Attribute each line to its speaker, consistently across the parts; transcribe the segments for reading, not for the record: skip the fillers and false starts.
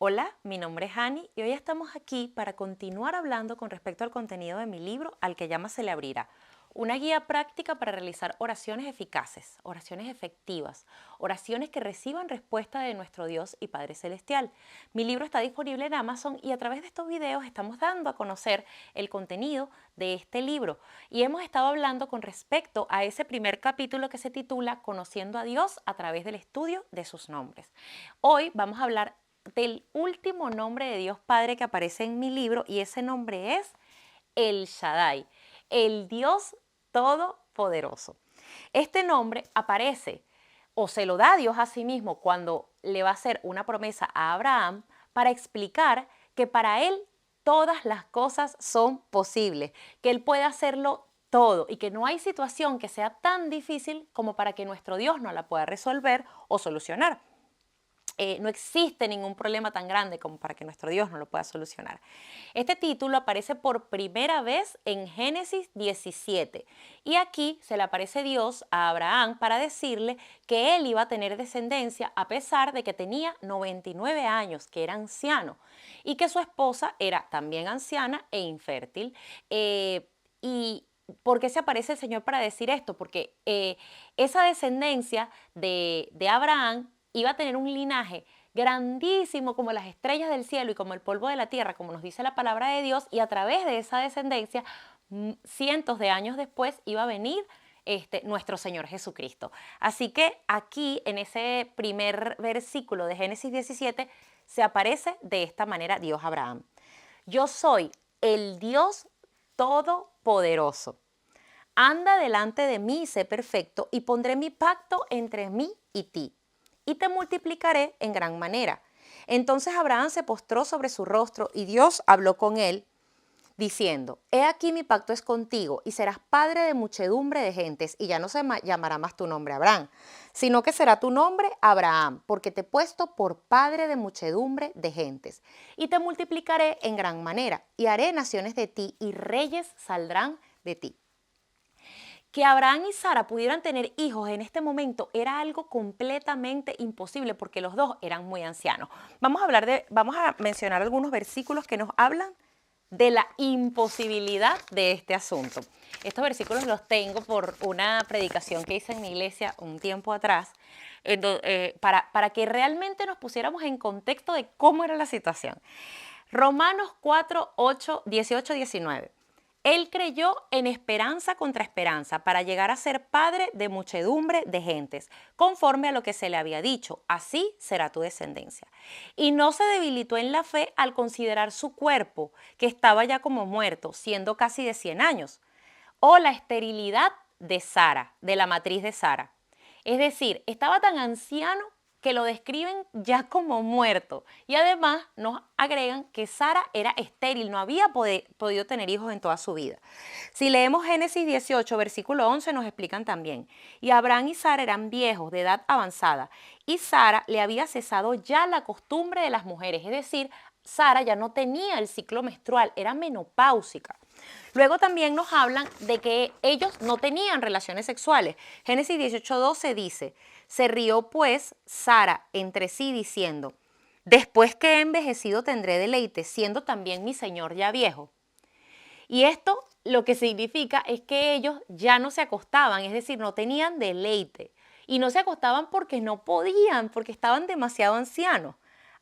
Speaker 1: Hola, mi nombre es Ani y hoy estamos aquí para continuar hablando con respecto al contenido de mi libro Al que llama se le abrirá. Una guía práctica para realizar oraciones eficaces, oraciones efectivas, oraciones que reciban respuesta de nuestro Dios y Padre Celestial. Mi libro está disponible en Amazon y a través de estos videos estamos dando a conocer el contenido de este libro. Y hemos estado hablando con respecto a ese primer capítulo que se titula Conociendo a Dios a través del estudio de sus nombres. Hoy vamos a hablar del último nombre de Dios Padre que aparece en mi libro y ese nombre es El Shaddai, el Dios Todopoderoso. Este nombre aparece o se lo da Dios a sí mismo cuando le va a hacer una promesa a Abraham para explicar que para él todas las cosas son posibles, que él puede hacerlo todo y que no hay situación que sea tan difícil como para que nuestro Dios no la pueda resolver o solucionar. No existe ningún problema tan grande como para que nuestro Dios no lo pueda solucionar. Este título aparece por primera vez en Génesis 17 y aquí se le aparece Dios a Abraham para decirle que él iba a tener descendencia a pesar de que tenía 99 años, que era anciano, y que su esposa era también anciana e infértil. Y ¿por qué se aparece el Señor para decir esto? Porque esa descendencia de Abraham iba a tener un linaje grandísimo como las estrellas del cielo y como el polvo de la tierra, como nos dice la palabra de Dios, y a través de esa descendencia, cientos de años después, iba a venir nuestro Señor Jesucristo. Así que aquí, en ese primer versículo de Génesis 17, se aparece de esta manera Dios a Abraham. Yo soy el Dios Todopoderoso. Anda delante de mí y sé perfecto, y pondré mi pacto entre mí y ti, y te multiplicaré en gran manera. Entonces Abraham se postró sobre su rostro, y Dios habló con él, diciendo, he aquí mi pacto es contigo, y serás padre de muchedumbre de gentes, y ya no se llamará más tu nombre Abraham, sino que será tu nombre Abraham, porque te he puesto por padre de muchedumbre de gentes, y te multiplicaré en gran manera, y haré naciones de ti, y reyes saldrán de ti. Que Abraham y Sara pudieran tener hijos en este momento era algo completamente imposible porque los dos eran muy ancianos. Vamos a mencionar algunos versículos que nos hablan de la imposibilidad de este asunto. Estos versículos los tengo por una predicación que hice en mi iglesia un tiempo atrás, para que realmente nos pusiéramos en contexto de cómo era la situación. Romanos 4, 8, 18, 19. Él creyó en esperanza contra esperanza para llegar a ser padre de muchedumbre de gentes, conforme a lo que se le había dicho, así será tu descendencia. Y no se debilitó en la fe al considerar su cuerpo, que estaba ya como muerto, siendo casi de 100 años, o la esterilidad de Sara, de la matriz de Sara. Es decir, estaba tan anciano que lo describen ya como muerto. Y además nos agregan que Sara era estéril, no había podido tener hijos en toda su vida. Si leemos Génesis 18, versículo 11, nos explican también. Y Abraham y Sara eran viejos, de edad avanzada, y Sara le había cesado ya la costumbre de las mujeres, es decir, Sara ya no tenía el ciclo menstrual, era menopáusica. Luego también nos hablan de que ellos no tenían relaciones sexuales. Génesis 18:12 dice, se rió pues Sara entre sí diciendo, después que he envejecido tendré deleite, siendo también mi señor ya viejo. Y esto lo que significa es que ellos ya no se acostaban, es decir, no tenían deleite. Y no se acostaban porque no podían, porque estaban demasiado ancianos.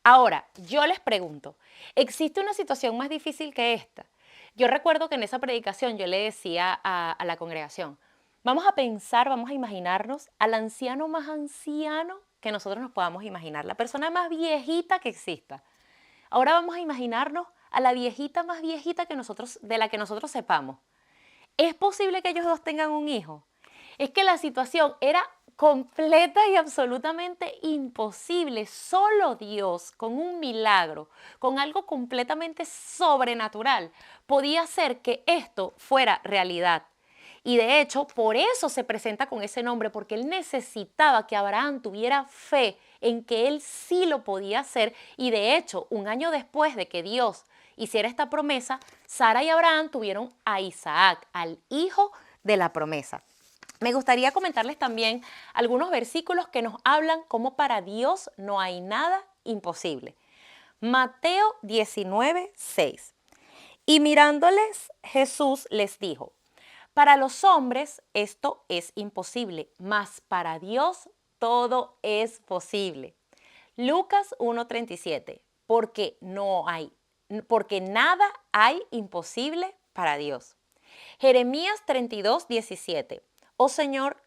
Speaker 1: Ahora, yo les pregunto, ¿existe una situación más difícil que esta? Yo recuerdo que en esa predicación yo le decía a la congregación, vamos a pensar, vamos a imaginarnos al anciano más anciano que nosotros nos podamos imaginar, la persona más viejita que exista. Ahora vamos a imaginarnos a la viejita más viejita que nosotros, de la que nosotros sepamos. ¿Es posible que ellos dos tengan un hijo? Es que la situación era completa y absolutamente imposible. Solo Dios, con un milagro, con algo completamente sobrenatural, podía hacer que esto fuera realidad. Y de hecho, por eso se presenta con ese nombre, porque él necesitaba que Abraham tuviera fe en que él sí lo podía hacer. Y de hecho, un año después de que Dios hiciera esta promesa, Sara y Abraham tuvieron a Isaac, al hijo de la promesa. Me gustaría comentarles también algunos versículos que nos hablan cómo para Dios no hay nada imposible. Mateo 19:6. Y mirándoles, Jesús les dijo: para los hombres esto es imposible, mas para Dios todo es posible. Lucas 1:37. Porque nada hay imposible para Dios. Jeremías 32:17. Oh Señor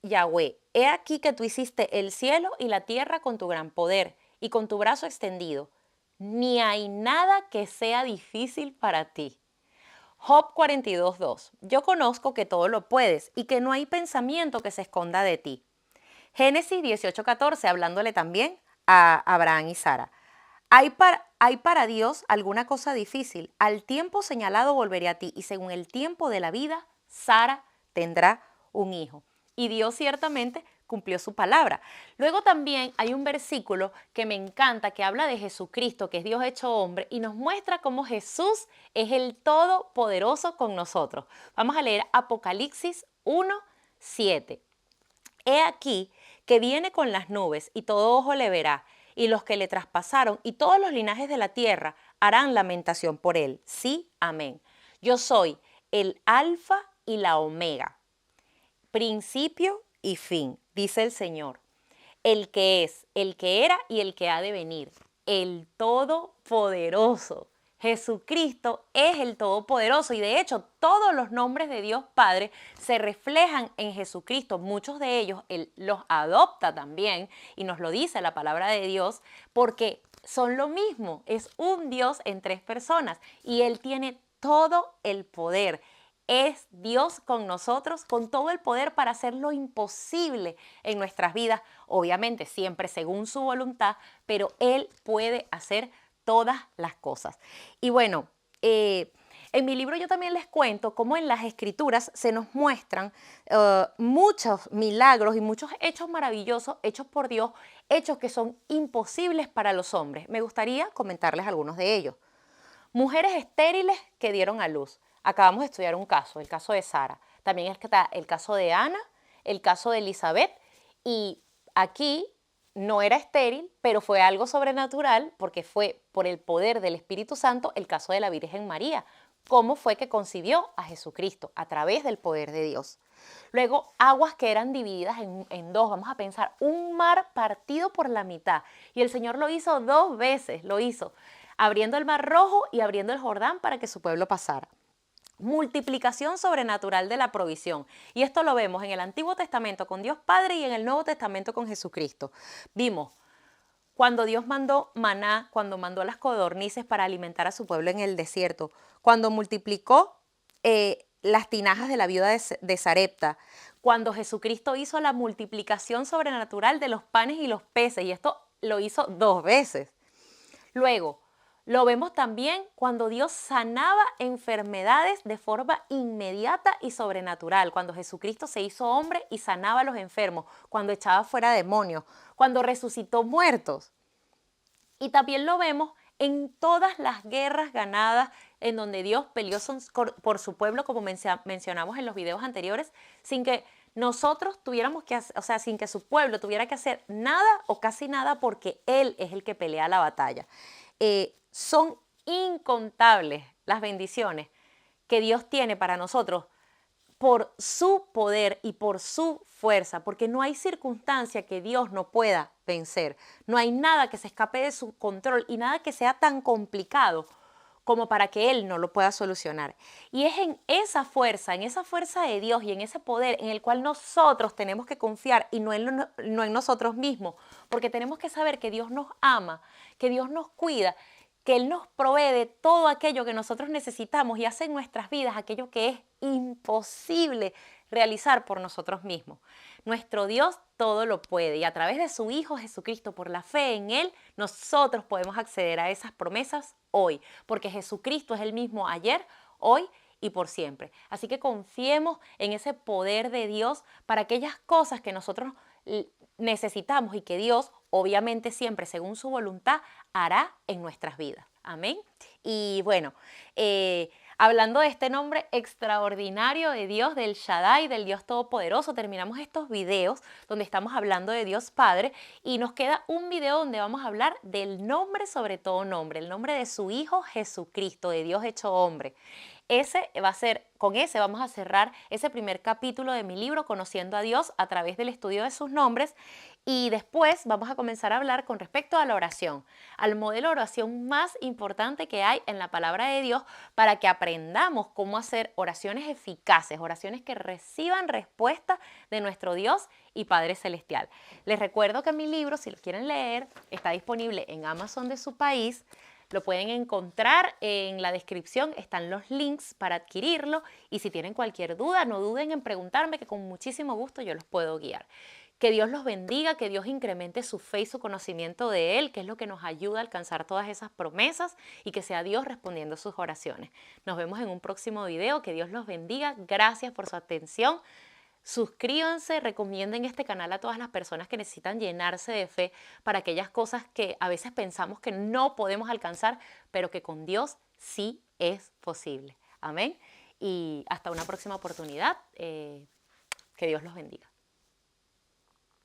Speaker 1: Yahweh, he aquí que tú hiciste el cielo y la tierra con tu gran poder y con tu brazo extendido. Ni hay nada que sea difícil para ti. Job 42:2. Yo conozco que todo lo puedes y que no hay pensamiento que se esconda de ti. Génesis 18:14, hablándole también a Abraham y Sara. ¿Hay para Dios alguna cosa difícil? Al tiempo señalado volveré a ti y según el tiempo de la vida, Sara tendrá un hijo. Y Dios ciertamente cumplió su palabra. Luego también hay un versículo que me encanta que habla de Jesucristo, que es Dios hecho hombre, y nos muestra cómo Jesús es el Todopoderoso con nosotros. Vamos a leer Apocalipsis 1:7. He aquí que viene con las nubes y todo ojo le verá, y los que le traspasaron y todos los linajes de la tierra harán lamentación por él. Sí, amén. Yo soy el alfa y la omega, principio y fin, dice el Señor, el que es, el que era y el que ha de venir, el Todopoderoso. Jesucristo es el Todopoderoso y de hecho todos los nombres de Dios Padre se reflejan en Jesucristo. Muchos de ellos Él los adopta también y nos lo dice la palabra de Dios porque son lo mismo, es un Dios en tres personas y Él tiene todo el poder. Es Dios con nosotros, con todo el poder para hacer lo imposible en nuestras vidas, obviamente siempre según su voluntad, pero Él puede hacer todas las cosas. Y bueno, en mi libro yo también les cuento cómo en las escrituras se nos muestran muchos milagros y muchos hechos maravillosos hechos por Dios, hechos que son imposibles para los hombres. Me gustaría comentarles algunos de ellos. Mujeres estériles que dieron a luz. Acabamos de estudiar un caso, el caso de Sara. También está el caso de Ana, el caso de Elizabeth. Y aquí no era estéril, pero fue algo sobrenatural porque fue por el poder del Espíritu Santo el caso de la Virgen María. ¿Cómo fue que concibió a Jesucristo? A través del poder de Dios. Luego, aguas que eran divididas en dos. Vamos a pensar, un mar partido por la mitad. Y el Señor lo hizo dos veces, lo hizo abriendo el Mar Rojo y abriendo el Jordán para que su pueblo pasara. Multiplicación sobrenatural de la provisión. Y esto lo vemos en el Antiguo Testamento con Dios Padre y en el Nuevo Testamento con Jesucristo. Vimos cuando Dios mandó maná, cuando mandó las codornices para alimentar a su pueblo en el desierto, cuando multiplicó las tinajas de la viuda de Sarepta, cuando Jesucristo hizo la multiplicación sobrenatural de los panes y los peces, y esto lo hizo dos veces. Luego, lo vemos también cuando Dios sanaba enfermedades de forma inmediata y sobrenatural, cuando Jesucristo se hizo hombre y sanaba a los enfermos, cuando echaba fuera demonios, cuando resucitó muertos. Y también lo vemos en todas las guerras ganadas en donde Dios peleó por su pueblo, como mencionamos en los videos anteriores, sin que nosotros tuviéramos que hacer, o sea, sin que su pueblo tuviera que hacer nada o casi nada porque Él es el que pelea la batalla. Son incontables las bendiciones que Dios tiene para nosotros por su poder y por su fuerza, porque no hay circunstancia que Dios no pueda vencer. No hay nada que se escape de su control y nada que sea tan complicado como para que Él no lo pueda solucionar. Y es en esa fuerza de Dios y en ese poder en el cual nosotros tenemos que confiar y no en nosotros mismos, porque tenemos que saber que Dios nos ama, que Dios nos cuida, que Él nos provee de todo aquello que nosotros necesitamos y hace en nuestras vidas aquello que es imposible realizar por nosotros mismos. Nuestro Dios todo lo puede y a través de su Hijo Jesucristo, por la fe en Él, nosotros podemos acceder a esas promesas hoy, porque Jesucristo es el mismo ayer, hoy y por siempre. Así que confiemos en ese poder de Dios para aquellas cosas que nosotros necesitamos y que Dios, obviamente siempre según su voluntad, hará en nuestras vidas. Amén. Y bueno, Hablando de este nombre extraordinario de Dios, del Shaddai, del Dios Todopoderoso, terminamos estos videos donde estamos hablando de Dios Padre y nos queda un video donde vamos a hablar del nombre sobre todo nombre, el nombre de su Hijo Jesucristo, de Dios hecho hombre. Con ese vamos a cerrar ese primer capítulo de mi libro, Conociendo a Dios a través del estudio de sus nombres. Y después vamos a comenzar a hablar con respecto a la oración, al modelo de oración más importante que hay en la palabra de Dios para que aprendamos cómo hacer oraciones eficaces, oraciones que reciban respuesta de nuestro Dios y Padre Celestial. Les recuerdo que mi libro, si lo quieren leer, está disponible en Amazon de su país. Lo pueden encontrar en la descripción, están los links para adquirirlo y si tienen cualquier duda, no duden en preguntarme que con muchísimo gusto yo los puedo guiar. Que Dios los bendiga, que Dios incremente su fe y su conocimiento de Él, que es lo que nos ayuda a alcanzar todas esas promesas y que sea Dios respondiendo sus oraciones. Nos vemos en un próximo video, que Dios los bendiga, gracias por su atención. Suscríbanse, recomienden este canal a todas las personas que necesitan llenarse de fe para aquellas cosas que a veces pensamos que no podemos alcanzar, pero que con Dios sí es posible. Amén. Y hasta una próxima oportunidad. Que Dios los bendiga.